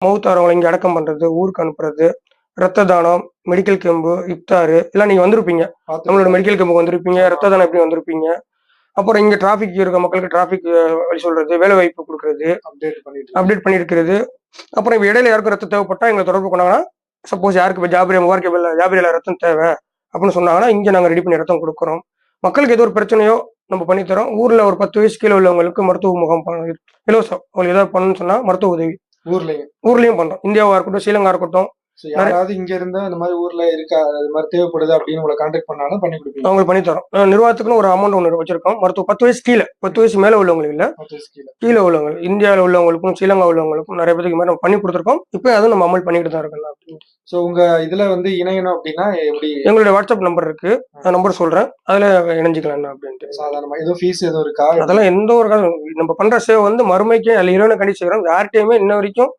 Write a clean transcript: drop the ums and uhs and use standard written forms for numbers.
மவுத்தாரவங்களை இங்கே அடக்கம் பண்ணுறது, ஊருக்கு அனுப்புறது, ரத்த தானம், மெடிக்கல் கேம்பு, இஃப்தாரு எல்லாம் நீங்கள் வந்திருப்பீங்க. நம்மளோட மெடிக்கல் கேம்புக்கு வந்திருப்பீங்க, ரத்த தானம் எப்படி வந்திருப்பீங்க. அப்புறம் இங்கே டிராஃபிக் இருக்க மக்களுக்கு டிராஃபிக் வழி சொல்றது, வேலை வாய்ப்பு கொடுக்கறது, அப்டேட் பண்ணியிருக்கிறது. அப்புறம் இப்போ இடையில யாருக்கும் ரத்தம் தேவைப்பட்டா எங்களை தொடர்பு கொண்டாங்கன்னா, சப்போஸ் யாருக்கு இப்போ ஜாபிரியில் ரத்தம் தேவை அப்படின்னு சொன்னாங்கன்னா இங்கே நாங்கள் ரெடி பண்ணி ரத்தம் கொடுக்குறோம். மக்களுக்கு ஏதோ ஒரு பிரச்சனையோ நம்ம பண்ணித்தரோம். ஊரில் ஒரு 10 வயசு கீழே உள்ளவங்களுக்கு மருத்துவ முகாம் இலவசம். அவங்களுக்கு ஏதாவது பண்ணணும்னு சொன்னால் மருத்துவ உதவி ஊர்லேயும் பண்ணுறோம். இந்தியாவாக இருக்கட்டும், ஸ்ரீலங்கா இருக்கட்டும், யாராவது இங்க இருந்து அந்த மாதிரி ஊர்ல இருக்கா அது மாதிரி தேவைப்படுது அப்படின்னு உங்களை கான்டாக்ட் பண்ணாலும் பண்ணி கொடுப்பீங்க. அவங்களுக்கு பண்ணி தரோம். நிர்வாகத்துக்குன்னு ஒரு அமௌண்ட் ஒன்று வச்சிருக்கோம். மருத்துவம் 10 வயசு கீழே, 10 வயசு மேலே உள்ளவங்களுக்கு இல்லை, கீழே உள்ளவங்க, இந்தியாவில் உள்ளவங்களுக்கும் ஸ்ரீலங்கா உள்ளவங்களுக்கும் நிறைய பேருக்கு மாதிரி நம்ம பண்ணி கொடுத்துருக்கோம். இப்போ அதுவும் நம்ம அமல் பண்ணிக்கிட்டு தான் இருக்கோம் அப்படின்னு. ஸோ உங்க இதுல வந்து இணையணும் அப்படின்னா எப்படி? எங்களுடைய வாட்ஸ்அப் நம்பர் இருக்கு, அந்த நம்பர் சொல்றேன், அதுல இணைஞ்சிக்கலாம் அப்படின்ட்டு. சாதாரணமா ஏதோ ஃபீஸ் எதுவும் இருக்கா? அதெல்லாம் எந்த ஒரு காலம் நம்ம பண்ற சேவை வந்து மறுமைக்கு அல்ல இறைவனை கண்டி செய்கிறோம். யார்கிட்டயுமே இன்ன வரைக்கும்